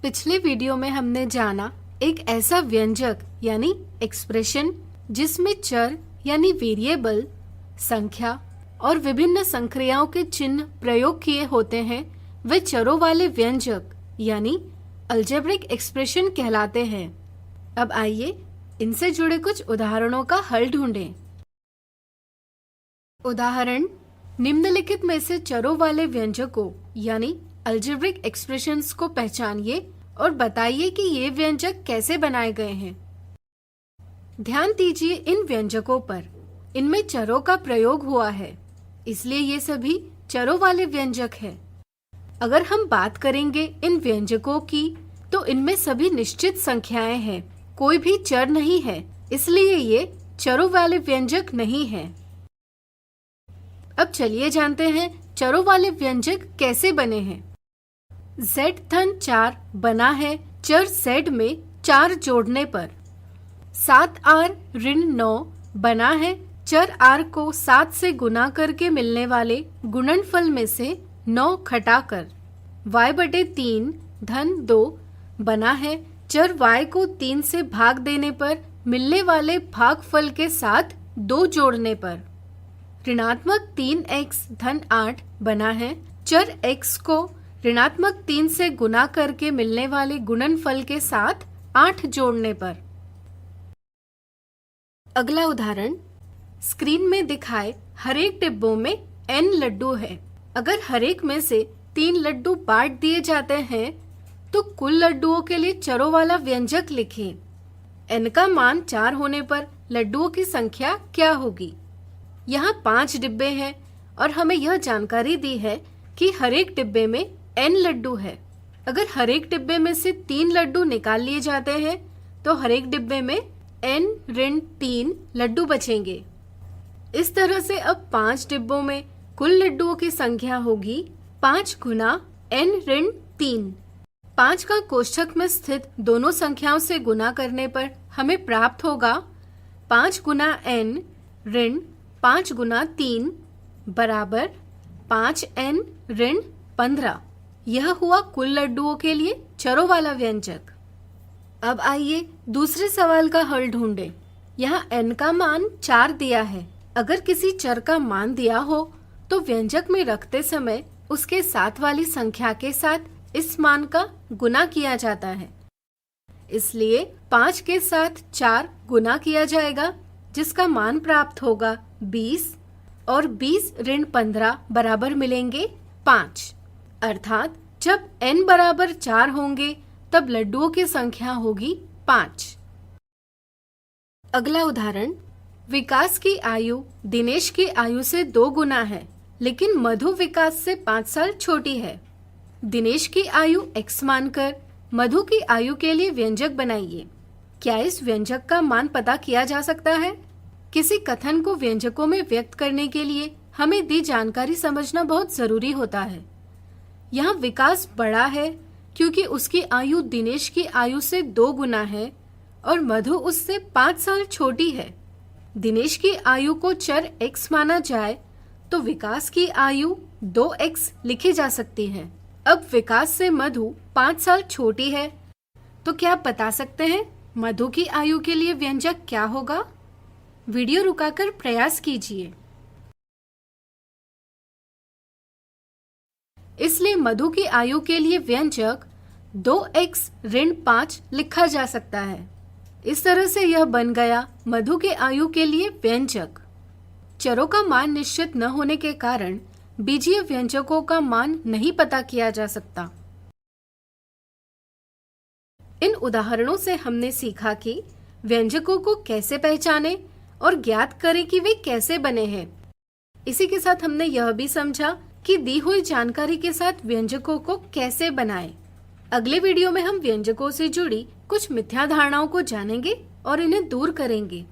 पिछले वीडियो में हमने जाना एक ऐसा व्यंजक यानी एक्सप्रेशन जिसमें चर यानी वेरिएबल, संख्या और विभिन्न संक्रियाओं के चिन्ह प्रयोग किए होते हैं, वे चरों वाले व्यंजक यानी अलजेब्रिक एक्सप्रेशन कहलाते हैं। अब आइए इनसे जुड़े कुछ उदाहरणों का हल ढूंढें। उदाहरण, निम्नलिखित में से चरों वाले व्यंजकों यानी अलजेब्रिक एक्सप्रेशंस को पहचानिए और बताइए कि ये व्यंजक कैसे बनाए गए हैं। ध्यान दीजिए इन व्यंजकों पर, इनमें चरों का प्रयोग हुआ है, इसलिए ये सभी चरों वाले व्यंजक हैं। अगर हम बात करेंगे इन व्यंजकों की, तो इनमें सभी निश्चित संख्याएं हैं, कोई भी चर नहीं है, इसलिए ये चरों वाले व्यंजक नहीं है। अब चलिए जानते हैं चरों वाले व्यंजक कैसे बने हैं। z धन 4 बना है चर z में 4 जोड़ने पर। 7r ऋण 9 बना है चर r को 7 से गुना करके मिलने वाले गुणनफल में से 9 घटाकर। y/3 धन 2 बना है चर y को 3 से भाग देने पर मिलने वाले भागफल के साथ 2 जोड़ने पर। ऋणात्मक 3x धन 8 बना है चर x को ऋणात्मक 3 से गुना करके मिलने वाले गुणनफल के साथ 8 जोड़ने पर। अगला उदाहरण, स्क्रीन में दिखाए हर एक डिब्बों में n लड्डू है। अगर हर एक में से 3 लड्डू बांट दिए जाते हैं तो कुल लड्डुओं के लिए चरों वाला व्यंजक लिखें। n का मान 4 होने पर लड्डुओं की संख्या क्या होगी? यहाँ 5 डिब्बे हैं और हमें यह जानकारी दी है कि हर एक डिब्बे में n लड्डू है। अगर हर एक डिब्बे में से 3 लड्डू निकाल लिए जाते हैं तो हर एक डिब्बे में n ऋण 3 लड्डू बचेंगे। इस तरह से अब 5 डिब्बों में कुल लड्डुओं की संख्या होगी 5 गुना n ऋण 3। 5 का कोष्ठक में स्थित दोनों संख्याओं से गुना करने पर हमें प्राप्त होगा 5 गुना n ऋण 5 गुना 3 बराबर 5n ऋण 15। यह हुआ कुल लड्डुओं के लिए चरों वाला व्यंजक। अब आइए दूसरे सवाल का हल ढूंढें। यहाँ n का मान 4 दिया है। अगर किसी चर का मान दिया हो तो व्यंजक में रखते समय उसके साथ वाली संख्या के साथ इस मान का गुना किया जाता है। इसलिए 5 के साथ 4 गुना किया जाएगा, जिसका मान प्राप्त होगा 20 और 20 ऋण 15 बराबर मिलेंगे 5। अर्थात जब n बराबर 4 होंगे तब लड्डुओं की संख्या होगी 5। अगला उदाहरण, विकास की आयु दिनेश की आयु से 2 गुना है, लेकिन मधु विकास से 5 साल छोटी है। दिनेश की आयु x मानकर मधु की आयु के लिए व्यंजक बनाइए। क्या इस व्यंजक का मान पता किया जा सकता है? किसी कथन को व्यंजकों में व्यक्त करने के लिए हमें दी जानकारी समझना बहुत जरूरी होता है। यहाँ विकास बड़ा है क्योंकि उसकी आयु दिनेश की आयु से 2 गुना है और मधु उससे 5 साल छोटी है। दिनेश की आयु को चर x माना जाए तो विकास की आयु 2x लिखी जा सकती है। अब विकास से मधु 5 साल छोटी है, तो क्या आप बता सकते हैं मधु की आयु के लिए व्यंजक क्या होगा? वीडियो रुकाकर प्रयास कीजिए। इसलिए मधु की आयु के लिए व्यंजक 2x ऋण 5 लिखा जा सकता है। इस तरह से यह बन गया मधु की आयु के लिए व्यंजक। चरों का मान निश्चित न होने के कारण बीजीय व्यंजकों का मान नहीं पता किया जा सकता। इन उदाहरणों से हमने सीखा कि व्यंजकों को कैसे पहचाने और ज्ञात करें कि वे कैसे बने हैं। इसी के साथ हमने यह भी समझा कि दी हुई जानकारी के साथ व्यंजकों को कैसे बनाएं। अगले वीडियो में हम व्यंजकों से जुड़ी कुछ मिथ्या धारणाओं को जानेंगे और इन्हें दूर करेंगे।